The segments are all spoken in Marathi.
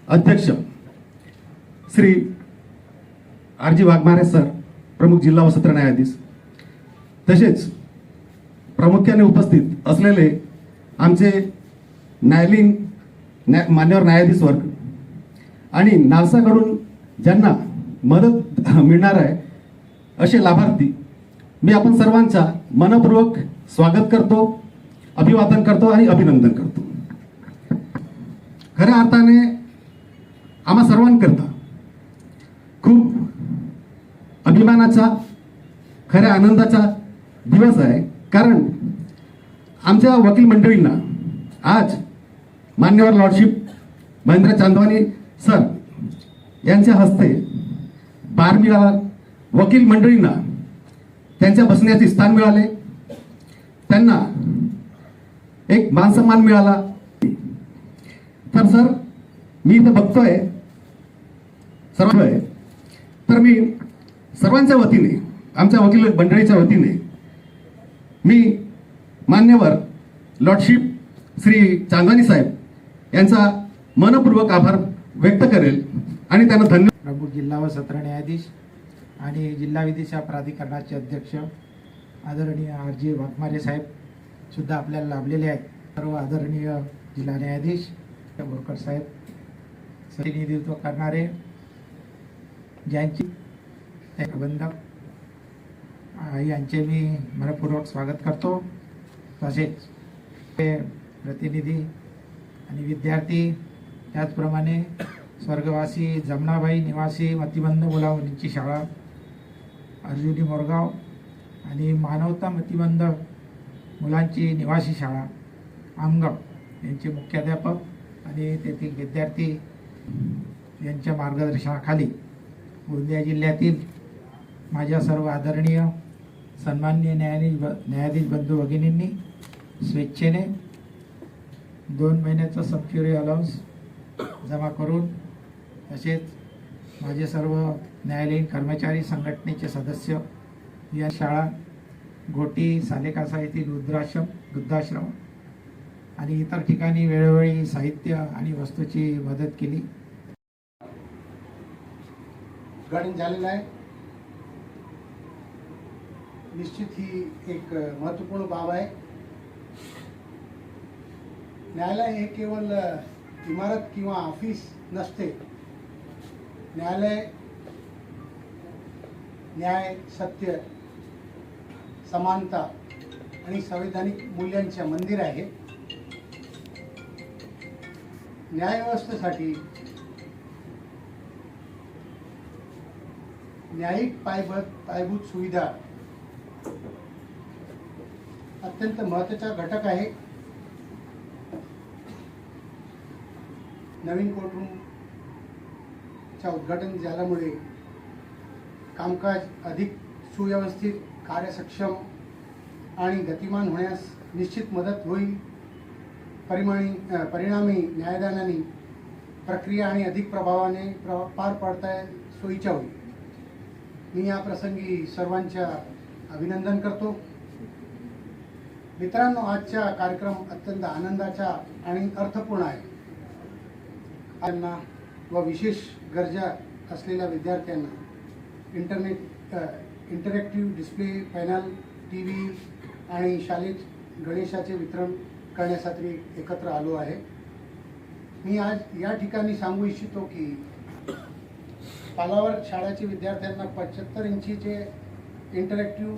अध्यक्ष श्री आर.जी. वाघमारे सर, प्रमुख जिल्हा व सत्र न्यायाधीश, तसेच प्रामुख्याने उपस्थित असलेले आमचे न्यायालयीन मान्यवर न्यायाधीश वर्ग आणि नालसाकडून ज्यांना मदत मिळणार आहे असे लाभार्थी, मी आपण सर्वांचा मनपूर्वक स्वागत करतो, अभिवादन करतो आणि अभिनंदन करतो. खऱ्या अर्थाने आम्हा सर्वांकरता खूप अभिमानाचा, खऱ्या आनंदाचा दिवस आहे. कारण आमच्या वकील मंडळींना आज मान्यवर लॉर्डशिप महेंद्र चांदवानी सर यांच्या हस्ते बार मिळाला. वकील मंडळींना त्यांच्या बसण्याचे स्थान मिळाले, त्यांना एक मानसन्मान मिळाला. तर सर, मी इथे बघतोय सर्व आहे, तर मी सर्वांच्या वतीने, आमच्या वकील मंडळीच्या वतीने मी मान्यवर लॉर्डशिप श्री चांदवानी साहेब यांचा मनपूर्वक आभार व्यक्त करेल आणि त्यांना धन्यवाद. प्रमुख जिल्हा व सत्र न्यायाधीश आणि जिल्हा विधिसेवा प्राधिकरणाचे अध्यक्ष आदरणीय आर.जी. वाघमारे साहेब सुद्धा आपल्याला लाभलेले आहेत. सर्व आदरणीय जिल्हा न्यायाधीश बोरकर साहेब, प्रतिनिधित्व करणारे ज्यांची प्रबंधक यांचे मी मनपूर्वक स्वागत करतो. तसेच प्रतिनिधी आणि विद्यार्थी, त्याचप्रमाणे स्वर्गवासी जमनाबाई निवासी मतिमंद मुलामुलींची शाळा अर्जुनी मोरगाव आणि मानवता मतिमंद मुलांची निवासी शाळा आमगाव यांचे मुख्याध्यापक आणि तेथील विद्यार्थी यांच्या मार्गदर्शनाखाली गोंदिया जिल्ह्यातील माझ्या सर्व आदरणीय सन्माननीय न्यायाधीश बंधू भगिनींनी स्वेच्छेने 2 महिन्याचं सबक्युरी अलाउन्स जमा करून, तसेच माझे सर्व न्यायालयीन कर्मचारी संघटनेचे सदस्य या शाळा घोटी सालेकासा येथील वृद्धाश्रम आणि इतर ठिकाणी वेळोवेळी साहित्य आणि वस्तूची मदत केली. उद्घाटन झालेलं आहे. निश्चित ही एक महत्त्वपूर्ण बाब आहे. न्यायालय हे केवळ इमारत किंवा ऑफिस नसते. न्यायालय न्याय, सत्य, समानता आणि संवैधानिक मूल्यांचे मंदिर आहे. न्यायव्यवस्थेसाठी न्यायिक पायाभूत सुविधा अत्यंत महत्त्वाचा घटक आहे. नवीन कोर्टरूमच्या उद्घाटन झाल्यामुळे कामकाज अधिक सुव्यवस्थित, कार्यसक्षम आणि गतिमान होण्यास निश्चित मदत होईल. परिणामी न्यायदानाने प्रक्रिया आणि अधिक प्रभावाने पार पाडता सोयीच्या होईल. मी या प्रसंगी सर्वांच्या अभिनंदन करतो. मित्रांनो, आजचा कार्यक्रम अत्यंत आनंदाचा आणि अर्थपूर्ण आहे. त्यांना व विशेष गरजा असलेल्या विद्यार्थ्यांना इंटरॅक्टिव्ह डिस्प्ले पॅनल, TV आणि शाळेत गणेशाचे वितरण करण्यासाठी एकत्र आलो आहे. मी आज या ठिकाणी सांगू इच्छितो की पालावर शाळेच्या विद्यार्थ्यांना 75 इंचीचे इंटरॅक्टिव्ह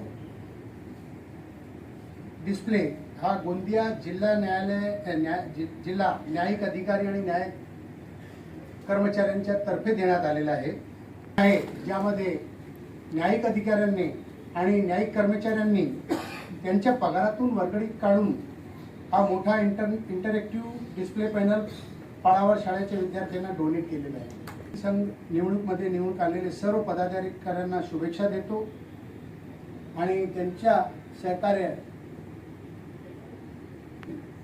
डिस्प्ले हा गोंदिया जिल्हा जिल्हा न्यायिक अधिकारी आणि न्याय कर्मचाऱ्यांच्या तर्फे देण्यात आलेला आहे. ज्यामध्ये न्यायिक अधिकाऱ्यांनी आणि न्यायिक कर्मचाऱ्यांनी त्यांच्या पगारातून वर्गणीत काढून हा मोठा इंटरॅक्टिव्ह डिस्प्ले पॅनल पालावर शाळेच्या विद्यार्थ्यांना डोनेट केलेला आहे. संघ निवडणूकमध्ये निवडून आलेले सर्व पदाधिकाऱ्यांना शुभेच्छा देतो आणि त्यांच्या सहकार्य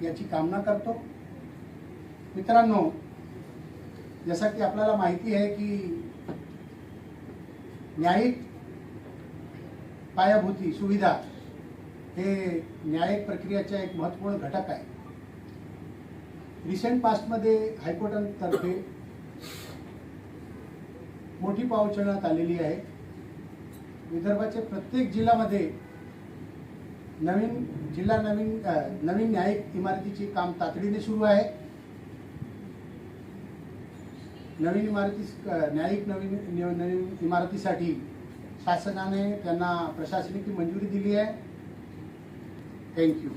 याची कामना करतो. मित्रांनो, जसं की आपल्याला माहिती आहे की न्यायिक पायाभूती सुविधा हे न्यायिक प्रक्रियेचा एक महत्त्वपूर्ण घटक आहे. रिसेंट पास्टमध्ये हायकोर्टातर्फे मोठी पाव उचलण्यात आलेली आहे. विदर्भाच्या प्रत्येक जिल्ह्यामध्ये नवीन न्यायिक इमारतीचे काम तातडीने सुरू आहे. नवीन इमारतीसाठी शासनाने त्यांना प्रशासनाची मंजुरी दिली आहे. थँक्यू.